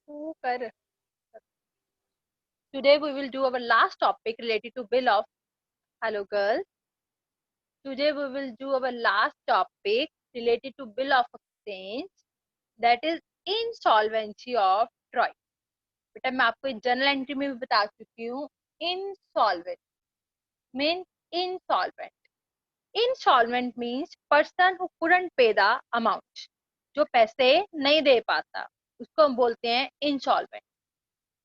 तू कर। Today we will do our last topic related to bill of. Hello girls. Today we will do our last topic related to bill of exchange, that is insolvency of Troy. बेटा मैं आपको general entry में भी बता चुकी हूँ। Insolvent mean insolvent. Insolvent means person who couldn't pay the amount. जो पैसे नहीं दे पाता उसको हम बोलते हैं insolvent.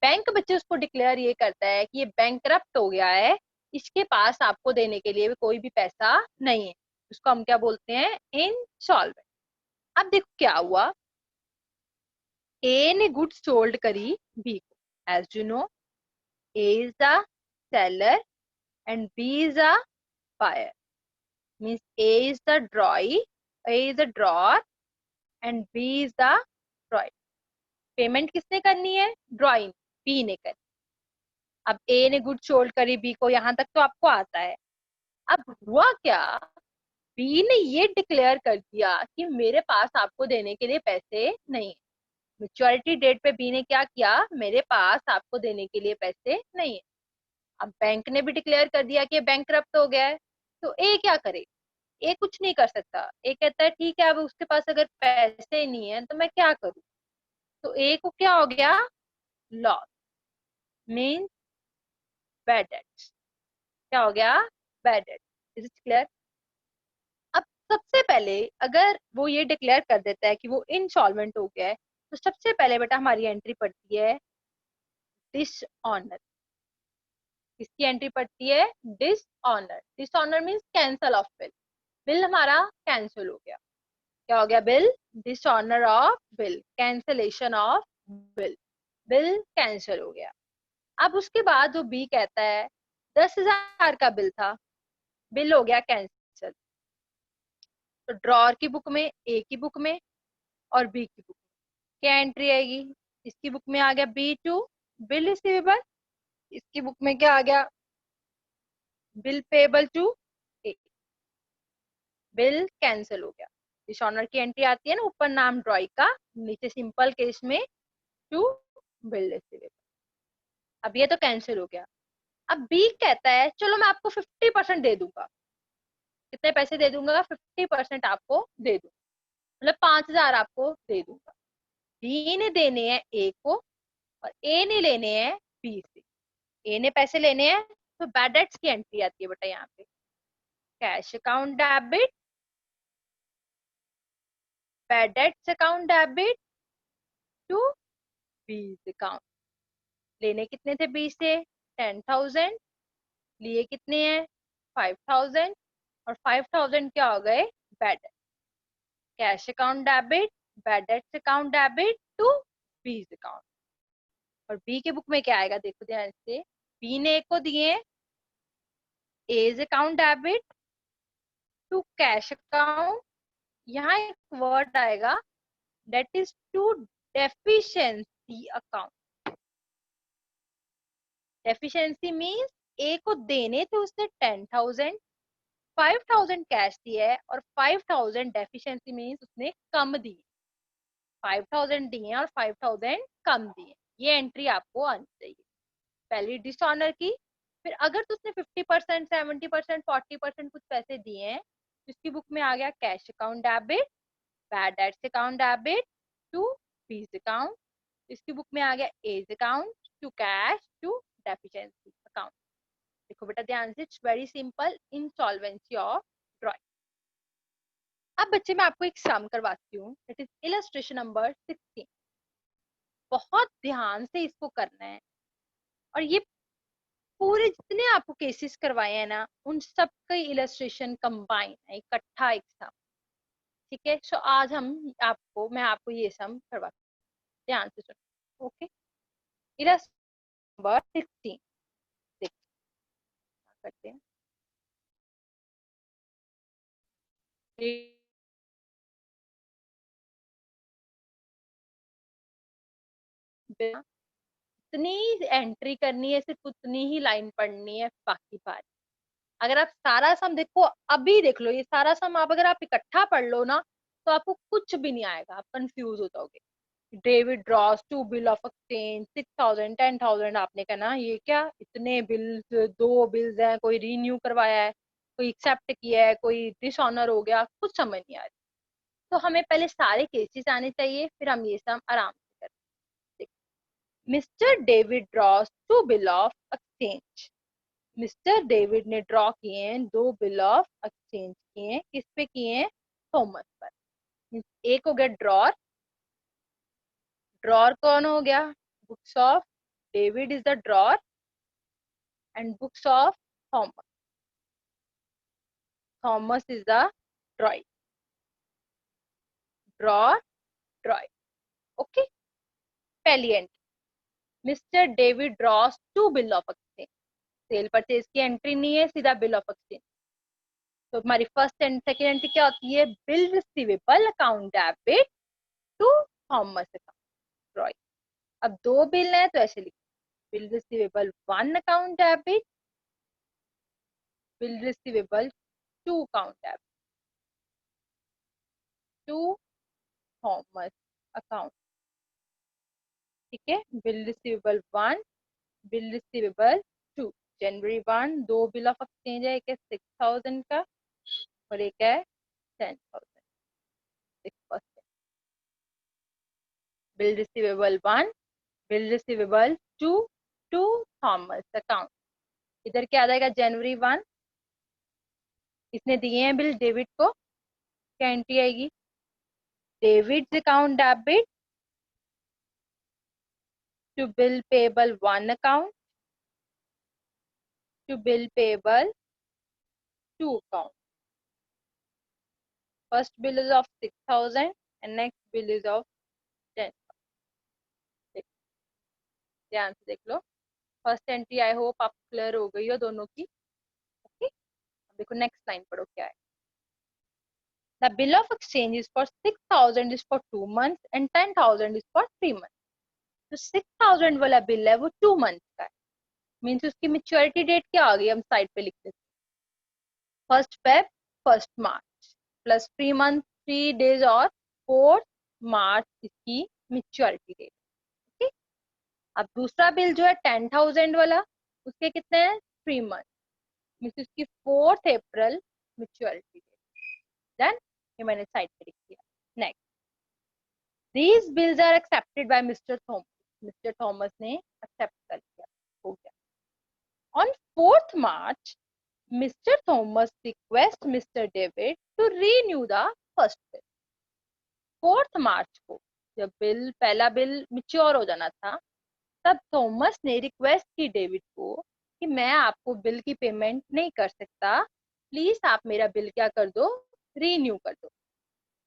बैंक बच्चे उसको डिक्लेयर ये करता है कि ये बैंकरप्ट हो गया है, इसके पास आपको देने के लिए भी कोई भी पैसा नहीं है, उसको हम क्या बोलते हैं? इनसॉल्वेंट. अब देखो क्या हुआ, ए ने गुड्स सोल्ड करी बी को. As you know, A is the seller and B is the buyer. Means A is the drawee, A is the drawer and B is the drawee. Payment किसने करनी है? ड्रॉई ने, B ने करनी. अब ए ने गुड सोल्ड करी बी को, यहां तक तो आपको आता है. अब हुआ क्या, बी ने ये डिक्लेयर कर दिया कि मेरे पास आपको देने के लिए पैसे नहीं है. मैच्योरिटी डेट पे बी ने क्या किया, मेरे पास आपको देने के लिए पैसे नहीं है. अब बैंक ने भी डिक्लेयर कर दिया कि बैंकरप्ट हो गया है, तो ए क्या करे? ए कुछ नहीं कर सकता. ए कहता है ठीक है, अब उसके पास अगर पैसे नहीं है तो मैं क्या करूं. तो ए को क्या हो गया, लॉस मीन्स बैड डेट्स. क्या हो गया? Bad debt. Is it clear? अब सबसे पहले अगर वो ये डिक्लेयर कर देता है कि वो इनसॉल्वेंट हो गया है, तो सबसे पहले बेटा हमारी एंट्री पड़ती है डिसऑनर. किसकी एंट्री पड़ती है? Dishonour. Dishonour means cancel of bill. Bill हमारा कैंसिल हो गया. क्या हो गया? Bill. Dishonour of bill, cancellation of bill. Bill cancel हो गया. अब उसके बाद जो बी कहता है 10,000 का बिल था, बिल हो गया कैंसिल. तो ड्रॉर की बुक में, ए की बुक में और बी की बुक में क्या एंट्री आएगी? इसकी बुक में आ गया B2 बिल रिसीवेबल, इसकी बुक में क्या आ गया? Bill payable to A. Bill cancel हो गया. डिसऑनर की एंट्री आती है ना, ऊपर नाम ड्रॉई का, नीचे सिंपल केस में टू बिल रिसीवेबल. अब ये तो कैंसिल हो गया. अब बी कहता है चलो मैं आपको 50% दे दूंगा. कितने पैसे दे दूंगा? 50% आपको दे दूंगा, मतलब 5,000 आपको दे दूंगा. बी ने देने हैं ए को और ए ने लेने हैं बी से. ए ने पैसे लेने हैं, तो बैड डेट्स की एंट्री आती है बेटा यहाँ पे. Cash account debit, bad debts account debit to B's account. लेने कितने थे बी से? 10,000. लिए कितने हैं? 5,000. और 5,000 क्या हो गए? Bad debt. Cash account debit, bad debts account debit to B's account. और बी के बुक में क्या आएगा? देखो ध्यान से. बी ने ए को दिए A's account debit to cash account. यहाँ एक वर्ड आएगा that is to deficiency account. Deficiency means ए को देने थे उसने 10,000, 5,000 कैश दिया है और 5,000 डेफिशिएंसी मीन्स उसने कम दिए. 5,000 दिए और 5,000 कम दिए. ये एंट्री आपको आनी चाहिए पहली डिसऑनर की. फिर अगर तो उसने 50%, 70%, 40% कुछ पैसे दिए हैं, इसकी बुक में आ गया cash account debit, bad debts account debit to B's account. इसकी बुक में आ गया A's account to cash to deficiency account. देखो बेटा ध्यान से, it's very simple. Insolvency of drawing. अब बच्चे मैं आपको एक सम करवाती हूँ. It is illustration number 16. बहुत ध्यान से इसको करना है. और ये पूरे जितने आपको केसेस करवाए हैं ना, उन सब का इलस्ट्रेशन कंबाइन है, इकट्ठा एक सम. ठीक है. सो आज मैं आपको ये सम करवाती हूँ. ध्यान से सुनो. ओके. इलस्ट्रेशन नंबर 16 करते हैं. इतनी एंट्री करनी है, सिर्फ उतनी ही लाइन पढ़नी है, बाकी बात. अगर आप सारा सम देखो, अभी देख लो, ये सारा सम आप अगर आप इकट्ठा पढ़ लो ना, तो आपको कुछ भी नहीं आएगा, आप कंफ्यूज हो जाओगे. David draws two bill of exchange 6,000 10,000। आपने कहा ना ये क्या इतने बिल्स, दो बिल्स हैं, कोई रीन्यू करवाया है, कोई एक्सेप्ट किया है, कोई डिसऑनर हो गया, कुछ समझ नहीं आ रही। तो हमें पहले सारे केसेस आने चाहिए, फिर हम ये सब आराम से करें। Mister David draws two bill of exchange. Mister David ने ड्रॉ किए हैं दो बिल ऑफ एक्सचेंज किए हैं, किस पे किए हैं? थॉमस पर। एक हो गया ड्रॉर, ड्रॉर कौन हो गया? Books of David is the drawer and books of Thomas, Thomas is the drawing, drawer drawing. Okay, पहली entry Mister David draws two bill of exchange. Sale purchase की एंट्री नहीं है, सीधा बिल ऑफ एक्सचेंज। तो हमारी first and second entry क्या होती है? Bill receivable account debit to Thomas account drawing. अब दो बिल है तो ऐसे लिखो, bill receivable one account debit, bill receivable two account debit to Thomas account. ठीक है, bill receivable one, bill receivable two. जनवरी 1 दो बिल ऑफ एक्सचेंज है, एक है 6,000 का और एक है 10,000। Bill receivable one, bill receivable two, to Thomas account. इधर क्या आ जाएगा? जनवरी 1, इसने दिए हैं बिल डेविड को, क्या एंट्री आएगी? David's account debit to bill payable one account to bill payable to account. First bill is of 6,000 and next bill is of 10,000। ध्यान से देख लो, फर्स्ट एंट्री आई होप आप क्लियर हो गई हो दोनों की। ओके, देखो नेक्स्ट लाइन पढ़ो क्या है। The bill of exchange is for 6,000 is for 2 months and 10,000 is for 3 months. तो 6,000 वाला बिल है वो 2 मंथ का है, मीन्स उसकी मेच्योरिटी डेट क्या आ गई? हम साइड पे लिख देते हैं, 1 Feb 1 March plus 3 month 3 days और 4 मार्च इसकी मेच्योरिटी डेट। ठीक, अब दूसरा बिल जो है 10,000 वाला, उसके कितने हैं? 3 मंथ, मीन्स उसकी 4 अप्रैल मेच्योरिटी डेट। देन ये मैंने साइड पे लिख दिया। Next, These bills are accepted by Mr. Thomas. Mr. Thomas ने accept कर लिया, हो गया। On 4th March, Mr. Thomas request Mr. David to renew the first bill. 4th March को जब बिल पहला बिल मिच्योर हो जाना था, तब थॉमस ने रिक्वेस्ट की डेविड को कि मैं आपको बिल की पेमेंट नहीं कर सकता, प्लीज आप मेरा बिल क्या कर दो? रीन्यू कर दो।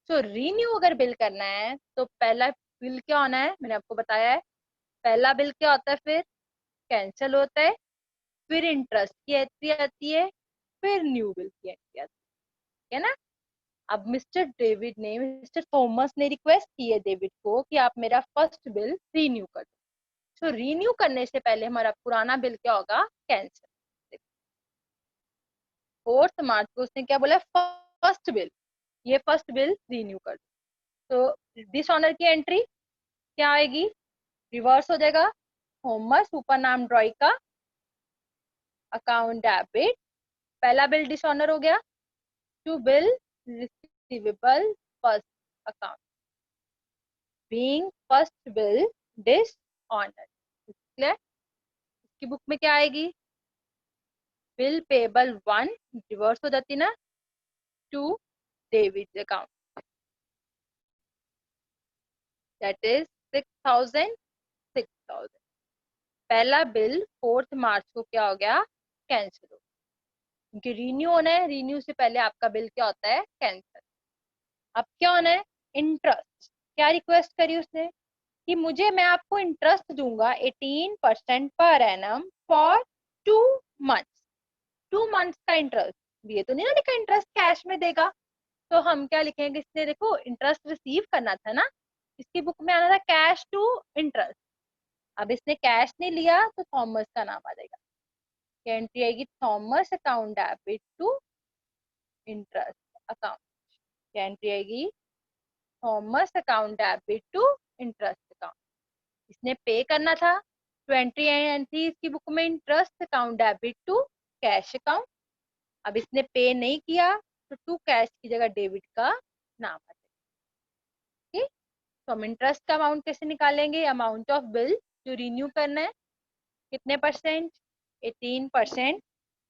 तो रीन्यू अगर बिल करना है तो पहला बिल क्या होना है? मैंने आपको बताया है, पहला बिल क्या होता है, फिर कैंसिल होता है, फिर इंटरेस्ट की एंट्री आती है, फिर न्यू बिल की एंट्री आती है ना। अब मिस्टर थॉमस ने रिक्वेस्ट की है डेविड को कि आप मेरा फर्स्ट बिल रीन्यू कर दो। तो रीन्यू करने से पहले हमारा पुराना बिल क्या होगा? कैंसिल। 4 मार्च को उसने क्या बोला? फर्स्ट बिल, ये फर्स्ट बिल रीन्यू कर दो। तो डिसऑनर की एंट्री क्या आएगी? रिवर्स हो जाएगा, थॉमस ऊपर नाम ड्रॉई का, अकाउंट डेबिट, पहला बिल डिसऑनर हो गया, to bill receivable first account, being first bill dishonour. Clear? इसकी बुक में क्या आएगी? बिल पेबल वन, रिवर्स हो जाती ना, to David account, that is 6,000 6,000। पहला बिल 4 मार्च को क्या हो गया? कैंसिल हो, क्योंकि रीन्यू होना है, रीन्यू से पहले आपका बिल क्या होता है? कैंसिल। अब क्या होना है? इंटरेस्ट। क्या रिक्वेस्ट करी उसने? कि मुझे, मैं आपको इंटरेस्ट दूंगा 18% per annum for 2 months. 2 months का इंटरेस्ट, ये तो नहीं ना लिखा इंटरेस्ट कैश में देगा। तो हम क्या लिखेंगे? इसने देखो इंटरेस्ट रिसीव करना था ना, इसकी बुक में आना था कैश टू इंटरेस्ट। अब इसने कैश नहीं लिया तो थॉमस का नाम आ जाएगा, क्या एंट्री आएगी? Thomas account debit to interest account. क्या एंट्री आएगी? Thomas account debit to interest account. इसने पे करना था तो एंट्री आई थी इसकी बुक में interest account debit to cash account. अब इसने पे नहीं किया तो टू कैश की जगह डेबिट का नाम आ जाएगा। ठीक, तो हम इंटरेस्ट का अमाउंट कैसे निकालेंगे? अमाउंट ऑफ बिल जो रिन्यू करना है, कितने परसेंट? 18%।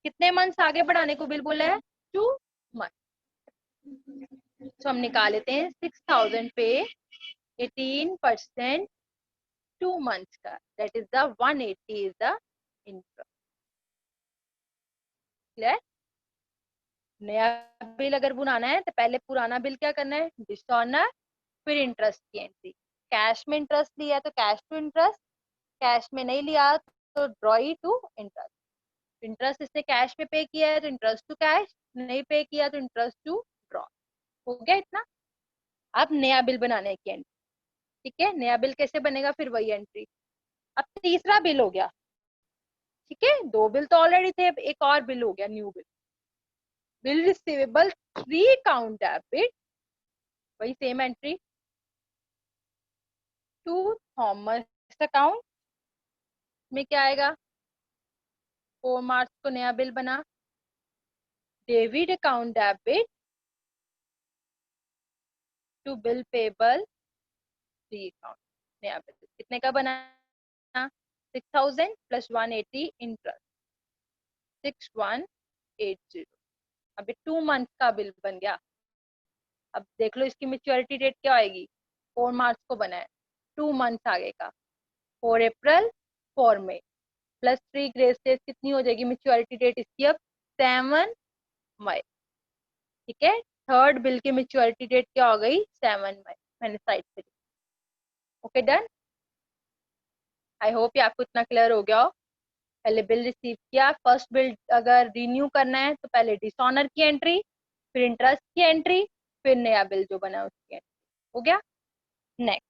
कितने मंथ्स आगे बढ़ाने को बिल बोला है? 2 मंथ। तो हम निकाल लेते हैं 6000 पे 18% 2 मंथ्स का, that is the 180 is the interest. Clear? नया बिल अगर बनाना है तो पहले पुराना बिल क्या करना है? डिसऑनर, फिर इंटरेस्ट की एंट्री। कैश में इंटरेस्ट लिया तो कैश टू इंटरेस्ट, कैश में नहीं लिया तो ड्रॉई टू इंटरेस्ट। इंटरेस्ट इसने कैश में पे किया है तो इंटरेस्ट टू कैश, नहीं पे किया तो इंटरेस्ट टू ड्रॉ। हो गया इतना। अब नया बिल बनाने की एंट्री। ठीक है, नया बिल कैसे बनेगा? फिर वही एंट्री। अब तीसरा बिल हो गया। ठीक है, 2 बिल तो ऑलरेडी थे, एक और बिल हो गया, new bill. Bill receivable 3 account debit, वही same entry to Thomas account में क्या आएगा? 4 मार्च को नया बिल बना, debit account debit to bill payable 3 account. नया बिल कितने का बना? 6000 प्लस 180 इंटरेस्ट 6180। अभी 2 मंथ का बिल बन गया। अब देख लो इसकी मेच्योरिटी डेट क्या आएगी? 4 मार्च को बना है, 2 मंथ आगे का 4 अप्रैल 4 मई प्लस 3 ग्रेस डेज कितनी हो जाएगी मेच्योरिटी डेट इसकी? अब 7 मई। ठीक है, थर्ड बिल की मेच्योरिटी डेट क्या हो गई? 7 मई। मैंने साइड पे। Okay done. आई होप ये आपको इतना क्लियर हो गया हो। पहले बिल रिसीव किया, फर्स्ट बिल अगर रिन्यू करना है तो पहले डिसऑनर की एंट्री, फिर इंटरेस्ट की एंट्री, फिर नया बिल जो बना उसकी एंट्री। हो गया। नेक्स्ट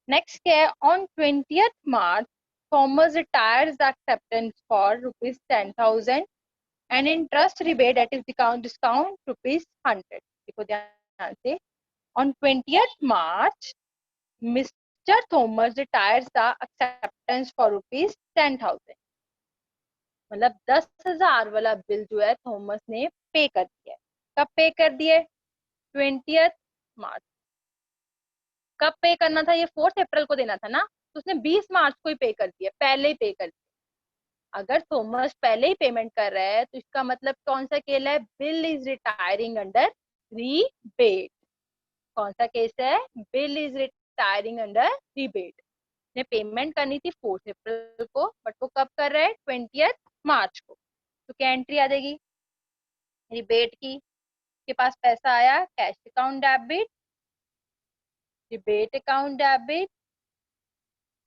नेक्स्ट क्या है? On 20th March Thomas retires the acceptance for ₹10,000 and interest rebate at is discount ₹100। देखो ध्यान से, on 20th March mister Thomas retires the acceptance for ₹10,000। मतलब 10,000 वाला बिल जो है थॉमस ने पे कर दिया है। कब पे कर दिए? 20th मार्च। कब पे करना था? ये 4 अप्रैल को देना था ना, तो उसने 20 मार्च को ही पे कर दिया, पहले ही पे कर दिया। अगर थॉमस पहले ही पेमेंट कर रहा है तो इसका मतलब कौन सा केस है? Bill is retiring under rebate. कौन सा केस है? Bill is retiring under rebate. ने पेमेंट करनी थी 4 अप्रैल को, बट वो कब कर रहा है? 20th मार्च को। तो क्या एंट्री आ जाएगी रिबेट की? के पास पैसा आया, cash account debit, rebate account debit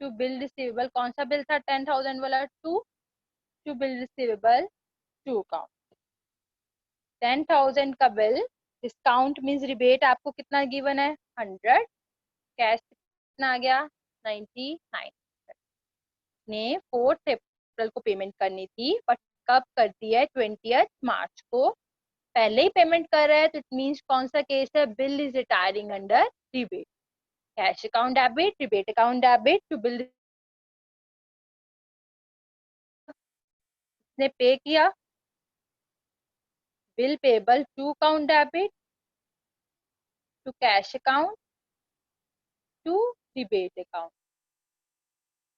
to bill receivable. कौन सा बिल था 10,000 वाला? To bill receivable 2 account. 10,000 का बिल, डिस्काउंट मीन्स रिबेट आपको कितना गिवन है? 100। कैश कितना आ गया? 99। ने 4 अप्रैल को पेमेंट करनी थी, बट कब कर दिया है? 20th मार्च को। पहले ही पेमेंट कर रहा है तो इट मीन्स कौन सा केस है? Bill is retiring under rebate. Cash account debit, rebate account debit to bill ने पे किया, bill payable to account debit to cash account to rebate account.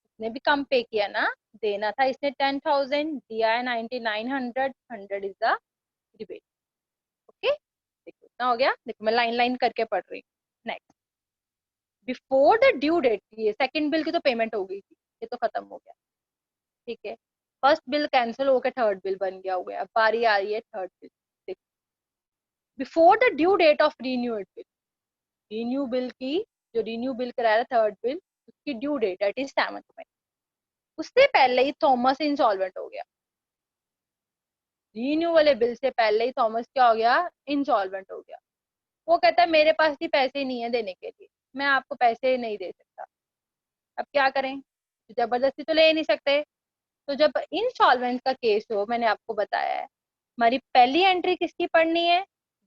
इसने भी कम पे किया ना, देना था इसने 10,000, दिया है 9900, 100 इज द रिबेट। ओके, देखो इतना हो गया। देखो मैं लाइन लाइन करके पढ़ रही हूँ। Next, before the due date, ये सेकंड बिल की तो पेमेंट हो गई थी, ये तो खत्म हो गया। ठीक है, फर्स्ट बिल कैंसिल होकर थर्ड बिल बन गया हुआ है। अब बारी आ रही है थर्ड बिल। देखो, before the due date of renewed bill, renew bill की, जो रिन्यू बिल कराया थर्ड बिल, उसकी due date that is 7th May. उससे पहले ही थॉमस इंसॉल्वेंट हो गया। रिन्यू वाले बिल से पहले ही थॉमस क्या हो गया? इंसॉल्वेंट हो गया। वो कहता है मेरे पास भी पैसे नहीं है देने के लिए, मैं आपको पैसे नहीं दे सकता। अब क्या करें? जबरदस्ती तो ले नहीं सकते। तो जब इंसॉल्वेंस का केस हो, मैंने आपको बताया है, हमारी पहली एंट्री किसकी पढ़नी है?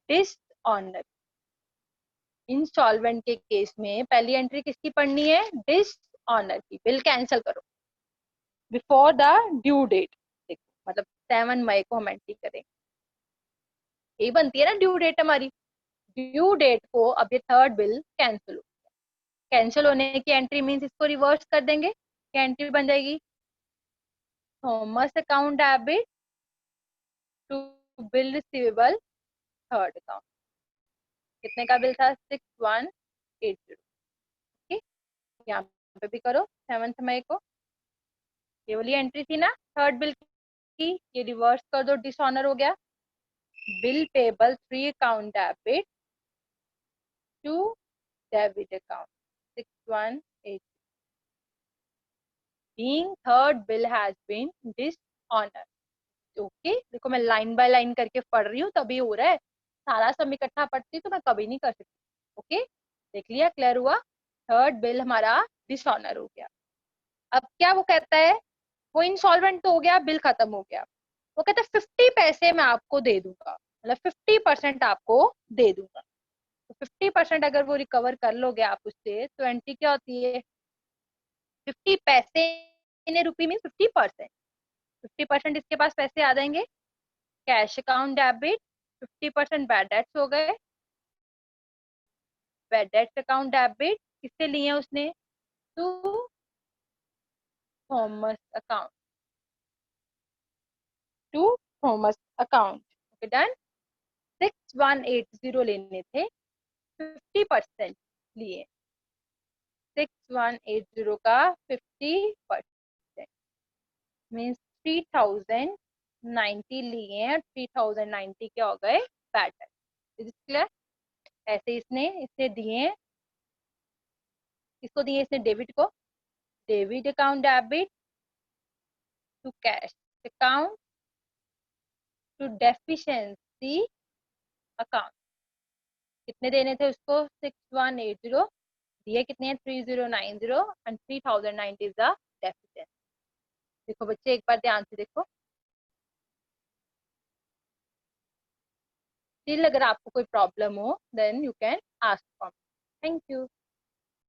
डिसऑनर। इंस्टॉलमेंट के केस में पहली एंट्री किसकी पढ़नी है? डिसऑनर की। बिल कैंसिल करो बिफोर द ड्यू डेट। देखो मतलब 7 मई को हम एंट्री करें, ये बनती है ना ड्यू डेट हमारी। ड्यू डेट को अब ये थर्ड बिल कैंसिल हो, कैंसिल होने की एंट्री मीन्स इसको रिवर्स कर देंगे, क्या एंट्री बन जाएगी? Thomas account debit to bill receivable third account. कितने का बिल था? 6180। ठीक, यहाँ पे भी करो 7 मई को, ये वाली एंट्री थी ना थर्ड बिल की, ये रिवर्स कर दो, डिसऑनर हो गया। Bill payable 3 account debit to debit account 6180। being third bill has been dishonored। Okay देखो मैं लाइन बाय लाइन करके पढ़ रही हूँ तभी हो रहा है, सारा सब इकट्ठा पढ़ती तो मैं कभी नहीं कर सकती। ओके देख लिया, क्लियर हुआ? थर्ड बिल हमारा डिसऑनर हो गया। अब क्या वो कहता है? वो इंसॉल्वेंट तो हो गया, बिल खत्म हो गया, वो कहता है 50 पैसे मैं आपको दे दूंगा, मतलब 50% आपको दे दूंगा। तो 50% अगर वो रिकवर कर लोगे आप उससे तो एंट्री क्या होती है? 50 पैसे इन रुपी मीन 50%। 50% इसके पास पैसे आ जाएंगे, cash account debit, 50% bad debts हो गए। बैड डेट्स अकाउंट डेबिट किससे लिए हैं उसने? To Thomas account, to Thomas account. Okay done. 6180 लेने थे, 50% लिए। 6180 का 50% मीन्स 3090 लिए हैं, 3090 के हो गए बैड डेट। क्लियर? ऐसे इसने इसने दिए, इसको दिए इसने डेबिट को, debit account debit to cash account to deficiency account. कितने देने थे उसको? 6180, दिए कितने हैं? 3090 एंड 3090 इज द डेफिशिएंसी। देखो बच्चे एक बार ध्यान से देखो, स्टिल अगर आपको कोई प्रॉब्लम हो then you can ask for me. Thank you.